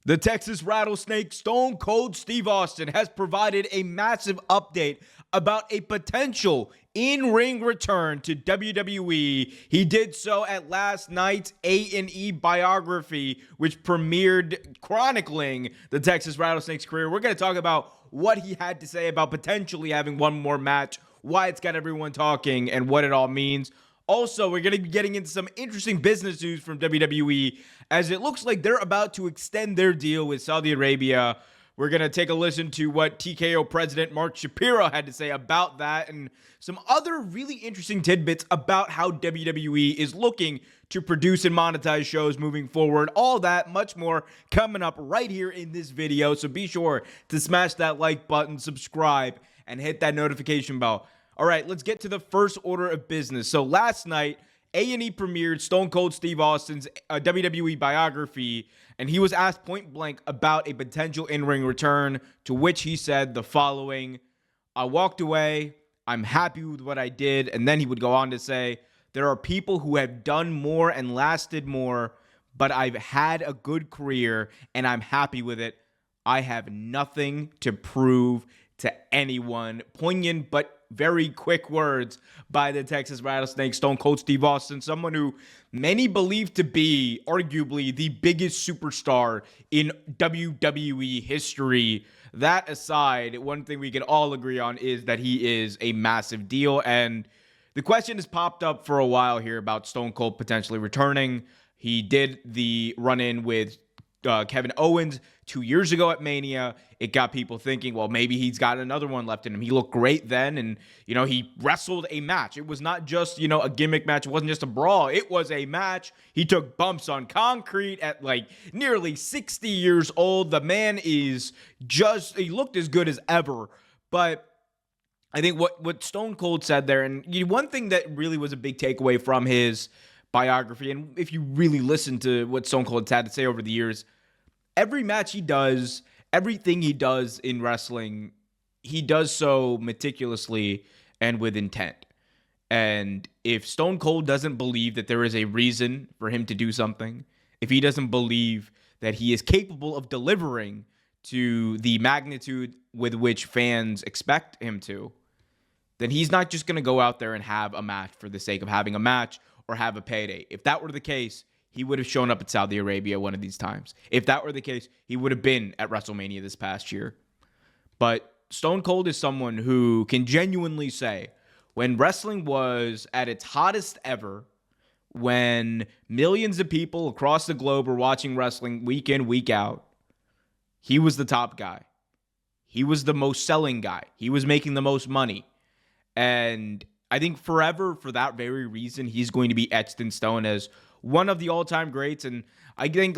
The Texas Rattlesnake Stone Cold Steve Austin has provided a massive update about a potential in-ring return to WWE. He did so at last night's A&E biography, which premiered chronicling the Texas Rattlesnake's career. We're going to talk about what he had to say about potentially having one more match, why it's got everyone talking, and what it all means. Also, we're going to be getting into some interesting business news from WWE as it looks like they're about to extend their deal with Saudi Arabia. We're going to take a listen to what TKO president Mark Shapiro had to say about that and some other really interesting tidbits about how WWE is looking to produce and monetize shows moving forward. All that, much more coming up right here in this video. So be sure to smash that like button, subscribe, and hit that notification bell. All right, let's get to the first order of business. So last night, A&E premiered Stone Cold Steve Austin's WWE biography, and he was asked point blank about a potential in-ring return, to which he said the following: "I walked away, I'm happy with what I did," and then he would go on to say, "There are people who have done more and lasted more, but I've had a good career, and I'm happy with it. I have nothing to prove to anyone." Poignant but very quick words by the Texas Rattlesnake Stone Cold Steve Austin, someone who many believe to be arguably the biggest superstar in WWE history. That aside, one thing we can all agree on is that he is a massive deal, and the question has popped up for a while here about Stone Cold potentially returning. He did the run-in with Kevin Owens 2 years ago at Mania. It got people thinking, well, maybe he's got another one left in him. He looked great then, and, he wrestled a match. It was not just, a gimmick match. It wasn't just a brawl. It was a match. He took bumps on concrete at, nearly 60 years old. The man he looked as good as ever. But I think what Stone Cold said there, and one thing that really was a big takeaway from his biography, and if you really listen to what Stone Cold had to say over the years, every match he does, everything he does in wrestling, he does so meticulously and with intent. And if Stone Cold doesn't believe that there is a reason for him to do something, if he doesn't believe that he is capable of delivering to the magnitude with which fans expect him to, then he's not just going to go out there and have a match for the sake of having a match or have a payday. If that were the case, he would have shown up at Saudi Arabia one of these times. If that were the case, he would have been at WrestleMania this past year. But Stone Cold is someone who can genuinely say, when wrestling was at its hottest ever, when millions of people across the globe were watching wrestling week in, week out, he was the top guy. He was the most selling guy. He was making the most money. And I think forever, for that very reason, he's going to be etched in stone as one of the all-time greats. And I think,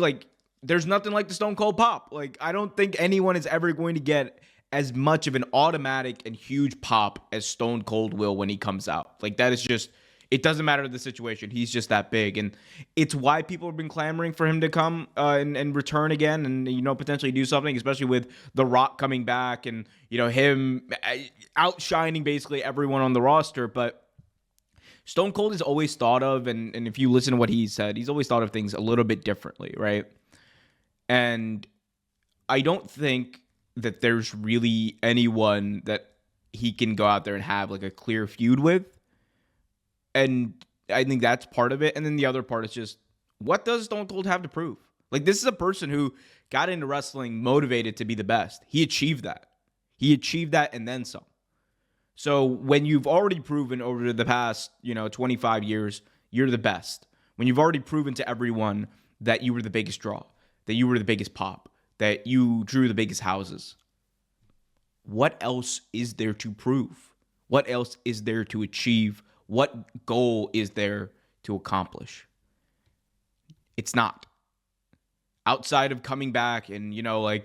there's nothing like the Stone Cold pop. I don't think anyone is ever going to get as much of an automatic and huge pop as Stone Cold will when he comes out. That is just, it doesn't matter the situation. He's just that big. And it's why people have been clamoring for him to come and return again and, potentially do something, especially with The Rock coming back and, him outshining basically everyone on the roster. But Stone Cold is always thought of, and if you listen to what he said, he's always thought of things a little bit differently, right? And I don't think that there's really anyone that he can go out there and have a clear feud with. And I think that's part of it. And then the other part is just, what does Stone Cold have to prove? This is a person who got into wrestling motivated to be the best. He achieved that. He achieved that and then some. So when you've already proven over the past, 25 years, you're the best. When you've already proven to everyone that you were the biggest draw, that you were the biggest pop, that you drew the biggest houses, what else is there to prove? What else is there to achieve? What goal is there to accomplish? It's not. Outside of coming back and,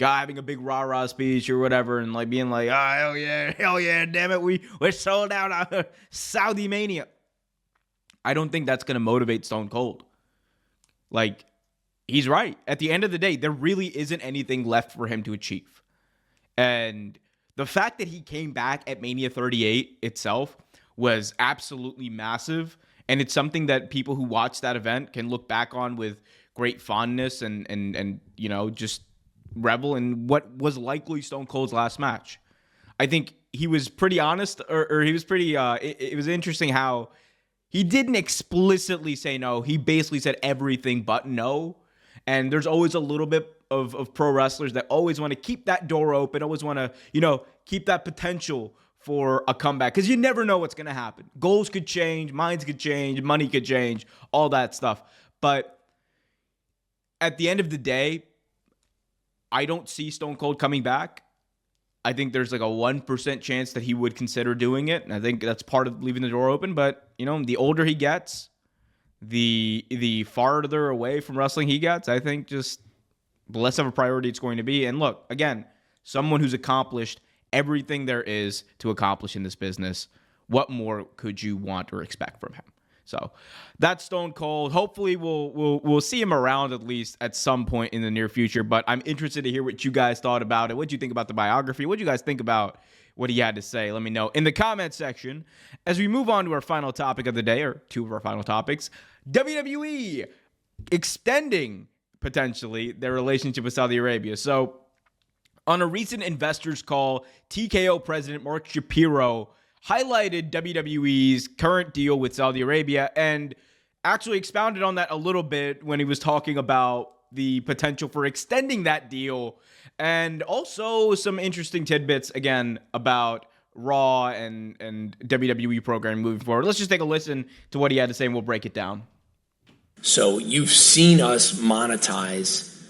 having a big rah-rah speech or whatever and, being like, oh, hell yeah, damn it, we're sold out on Saudi Mania. I don't think that's going to motivate Stone Cold. He's right. At the end of the day, there really isn't anything left for him to achieve. And the fact that he came back at Mania 38 itself was absolutely massive. And it's something that people who watch that event can look back on with great fondness and just revel in what was likely Stone Cold's last match. I think he was pretty honest, or he was pretty, it was interesting how he didn't explicitly say no. He basically said everything but no. And there's always a little bit of pro wrestlers that always want to keep that door open, always want to, keep that potential for a comeback, because you never know what's going to happen. Goals could change, minds could change, money could change, all that stuff. But at the end of the day, I don't see Stone Cold coming back. I think there's like a 1% chance that he would consider doing it. And I think that's part of leaving the door open. But, the older he gets, the farther away from wrestling he gets, I think just the less of a priority it's going to be. And look, again, someone who's accomplished everything there is to accomplish in this business. What more could you want or expect from him? So that's Stone Cold. Hopefully we'll see him around at least at some point in the near future. But I'm interested to hear what you guys thought about it. What did you think about the biography? What did you guys think about what he had to say? Let me know in the comment section. As we move on to our final topic of the day, or two of our final topics, WWE extending potentially their relationship with Saudi Arabia. So on a recent investors call, TKO president Mark Shapiro highlighted WWE's current deal with Saudi Arabia and actually expounded on that a little bit when he was talking about the potential for extending that deal, and also some interesting tidbits again about Raw and WWE programming moving forward. Let's just take a listen to what he had to say and we'll break it down. So you've seen us monetize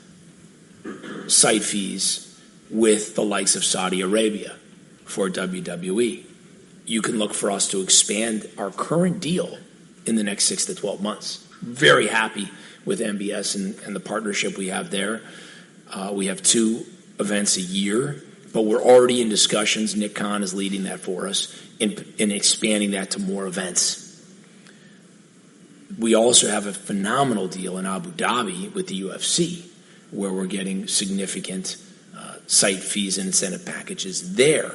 site fees with the likes of Saudi Arabia for WWE. You can look for us to expand our current deal in the next 6 to 12 months. Very happy with MBS and the partnership we have there. We have 2 events a year, but we're already in discussions. Nick Khan is leading that for us in expanding that to more events. We also have a phenomenal deal in Abu Dhabi with the UFC, where we're getting significant site fees and incentive packages there.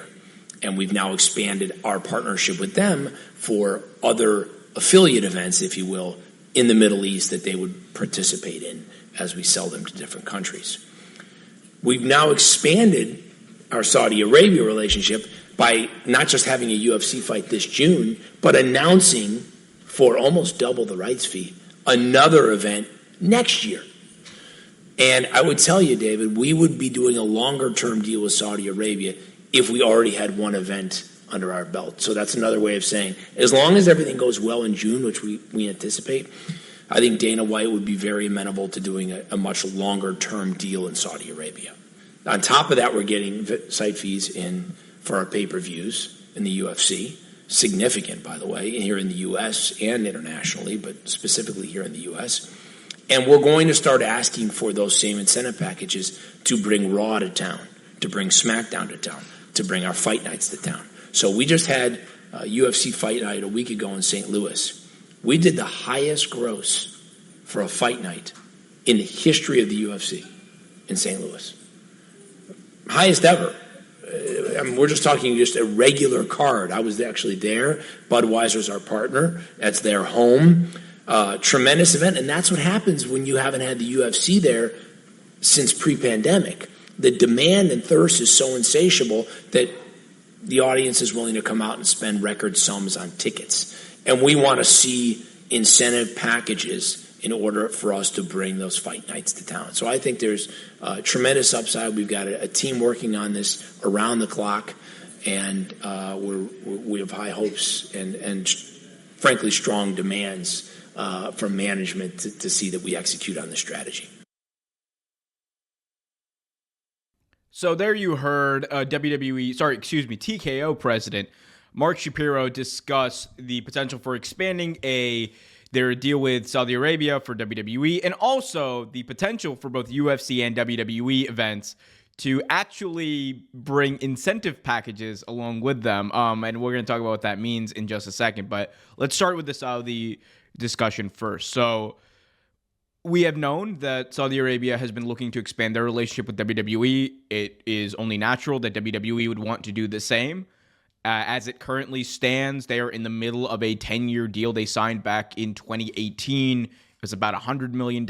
And we've now expanded our partnership with them for other affiliate events, if you will, in the Middle East that they would participate in as we sell them to different countries. We've now expanded our Saudi Arabia relationship by not just having a UFC fight this June, but announcing for almost double the rights fee another event next year. And I would tell you, David, we would be doing a longer-term deal with Saudi Arabia if we already had one event under our belt. So that's another way of saying, as long as everything goes well in June, which we anticipate, I think Dana White would be very amenable to doing a much longer-term deal in Saudi Arabia. On top of that, we're getting site fees in for our pay-per-views in the UFC, significant, by the way, here in the U.S. and internationally, but specifically here in the U.S., and we're going to start asking for those same incentive packages to bring Raw to town, to bring SmackDown to town, to bring our fight nights to town. So we just had a UFC fight night a week ago in St. Louis. We did the highest gross for a fight night in the history of the UFC in St. Louis. Highest ever. We're just talking just a regular card. I was actually there. Budweiser's our partner. That's their home. Tremendous event, and that's what happens when you haven't had the UFC there since pre-pandemic. The demand and thirst is so insatiable that the audience is willing to come out and spend record sums on tickets. And we want to see incentive packages in order for us to bring those fight nights to town. So I think there's tremendous upside. We've got a team working on this around the clock, and we have high hopes and frankly strong demands from management to see that we execute on the strategy. So there you heard TKO president Mark Shapiro discuss the potential for expanding their deal with Saudi Arabia for WWE, and also the potential for both UFC and WWE events to actually bring incentive packages along with them. And we're going to talk about what that means in just a second. But let's start with the Saudi discussion first. So we have known that Saudi Arabia has been looking to expand their relationship with WWE. It is only natural that WWE would want to do the same. As it currently stands, they are in the middle of a 10-year deal they signed back in 2018. It was about $100 million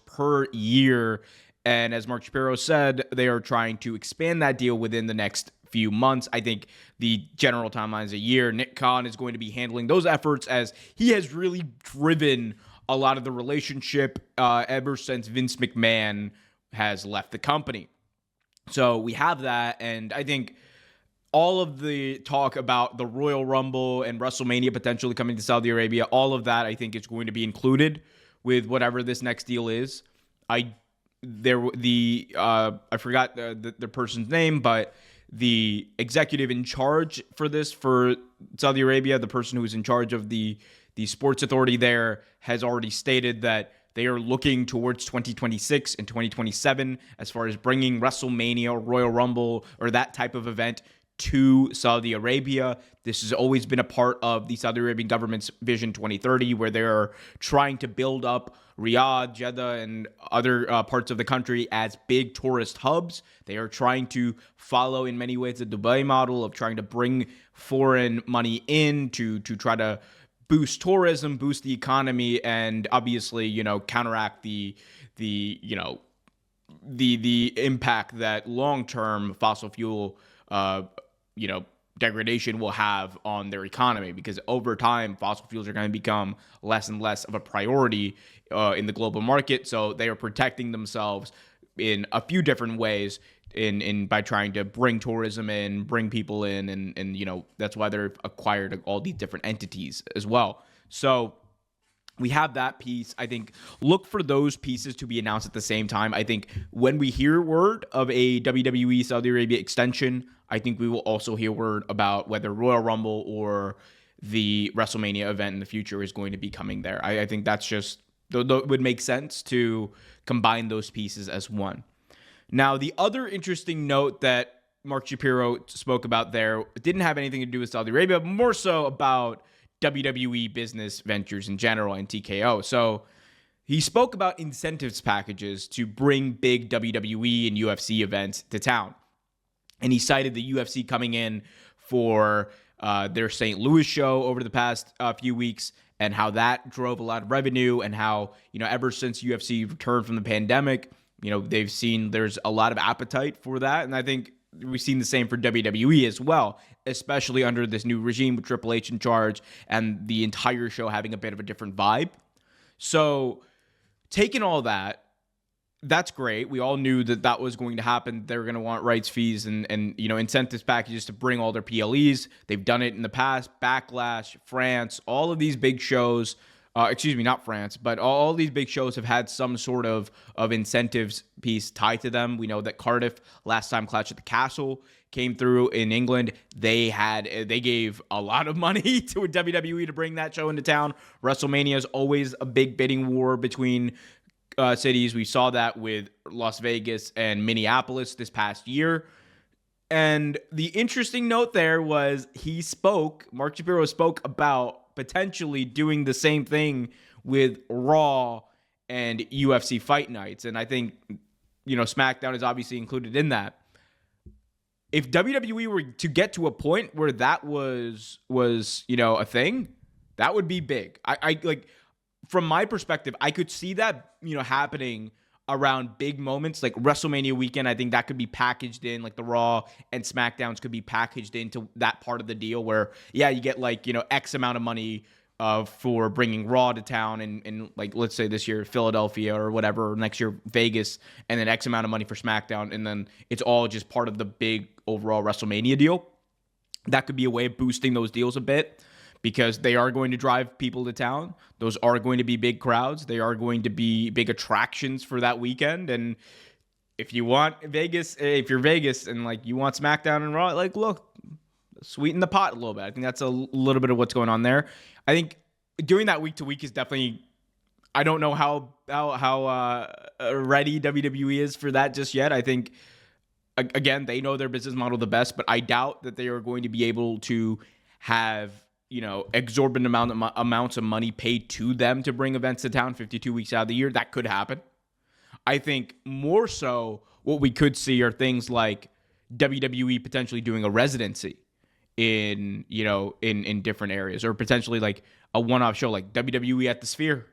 per year. And as Mark Shapiro said, they are trying to expand that deal within the next few months. I think the general timeline is a year. Nick Khan is going to be handling those efforts, as he has really driven a lot of the relationship ever since Vince McMahon has left the company. So we have that, and I think all of the talk about the Royal Rumble and WrestleMania potentially coming to Saudi Arabia, all of that I think is going to be included with whatever this next deal is. I forgot the person's name, but the executive in charge for this for Saudi Arabia, the person who is in charge of the sports authority there, has already stated that they are looking towards 2026 and 2027 as far as bringing WrestleMania or Royal Rumble or that type of event to Saudi Arabia. This has always been a part of the Saudi Arabian government's Vision 2030, where they're trying to build up Riyadh, Jeddah, and other parts of the country as big tourist hubs. They are trying to follow, in many ways, the Dubai model of trying to bring foreign money in to try to boost tourism, boost the economy, and obviously, counteract the impact that long-term fossil fuel degradation will have on their economy, because over time, fossil fuels are going to become less and less of a priority in the global market. So they are protecting themselves in a few different ways by trying to bring tourism in, bring people in, and that's why they're acquired all these different entities as well. So we have that piece. I think look for those pieces to be announced at the same time. I think when we hear word of a WWE Saudi Arabia extension, I think we will also hear word about whether Royal Rumble or the WrestleMania event in the future is going to be coming there. I think that's just, it would make sense to combine those pieces as one. Now, the other interesting note that Mark Shapiro spoke about there didn't have anything to do with Saudi Arabia, but more so about WWE business ventures in general and TKO. So he spoke about incentives packages to bring big WWE and UFC events to town. And he cited the UFC coming in for their St. Louis show over the past few weeks, and how that drove a lot of revenue, and how, ever since UFC returned from the pandemic, they've seen there's a lot of appetite for that. And I think we've seen the same for WWE as well, especially under this new regime with Triple H in charge and the entire show having a bit of a different vibe. So taking all that, that's great. We all knew that was going to happen. They were going to want rights fees and incentives packages to bring all their PLEs. They've done it in the past. Backlash, France, all of these big shows. Not France, but all these big shows have had some sort of incentives piece tied to them. We know that Cardiff, last time Clash at the Castle came through in England, they gave a lot of money to WWE to bring that show into town. WrestleMania is always a big bidding war between cities. We saw that with Las Vegas and Minneapolis this past year. And the interesting note there was Mark Shapiro spoke about potentially doing the same thing with Raw and UFC fight nights. And I think, SmackDown is obviously included in that. If WWE were to get to a point where that was a thing, that would be big. I like, from my perspective, I could see that, happening around big moments like WrestleMania weekend. I think that could be packaged in, like the Raw and SmackDowns could be packaged into that part of the deal where, you get X amount of money for bringing Raw to town, and like, let's say this year Philadelphia or whatever, or next year Vegas, and then X amount of money for SmackDown, and then it's all just part of the big overall WrestleMania deal. That could be a way of boosting those deals a bit, because they are going to drive people to town. Those are going to be big crowds. They are going to be big attractions for that weekend. And if you want Vegas, if you're Vegas and you want SmackDown and Raw, look, sweeten the pot a little bit. I think that's a little bit of what's going on there. I think doing that week to week is definitely, I don't know how ready WWE is for that just yet. I think, again, they know their business model the best, but I doubt that they are going to be able to have exorbitant amounts of money paid to them to bring events to town 52 weeks out of the year. That could happen. I think more so what we could see are things like WWE potentially doing a residency in different areas, or potentially like a one-off show like WWE at the Sphere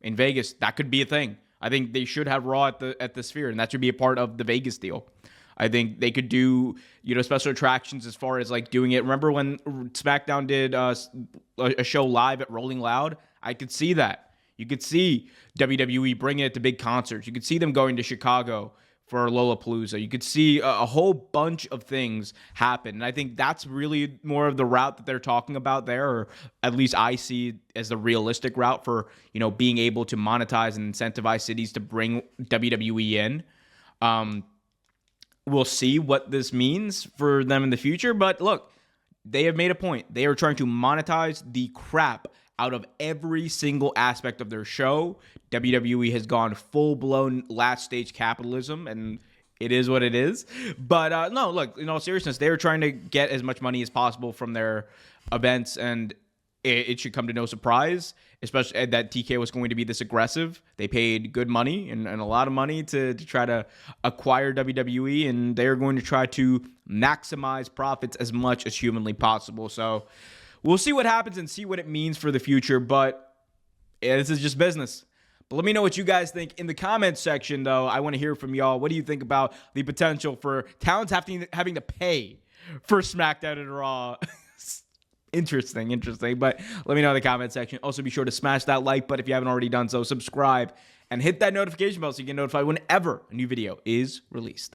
in Vegas. That could be a thing. I think they should have Raw at the Sphere, and that should be a part of the Vegas deal. I think they could do, special attractions as far as like doing it. Remember when SmackDown did a show live at Rolling Loud? I could see that. You could see WWE bringing it to big concerts. You could see them going to Chicago for Lollapalooza. You could see a whole bunch of things happen. And I think that's really more of the route that they're talking about there, or at least I see as the realistic route for, being able to monetize and incentivize cities to bring WWE in. We'll see what this means for them in the future. But look, they have made a point. They are trying to monetize the crap out of every single aspect of their show. WWE has gone full-blown last-stage capitalism, and it is what it is. But no, look, in all seriousness, they're trying to get as much money as possible from their events, and it should come to no surprise, especially that TK was going to be this aggressive. They paid good money and a lot of money to try to acquire WWE, and they're going to try to maximize profits as much as humanly possible. So we'll see what happens and see what it means for the future, but this is just business. But let me know what you guys think in the comments section, though. I want to hear from y'all. What do you think about the potential for talents having to pay for SmackDown and Raw? Interesting. But let me know in the comment section. Also, be sure to smash that like button if you haven't already done so. Subscribe and hit that notification bell so you get notified whenever a new video is released.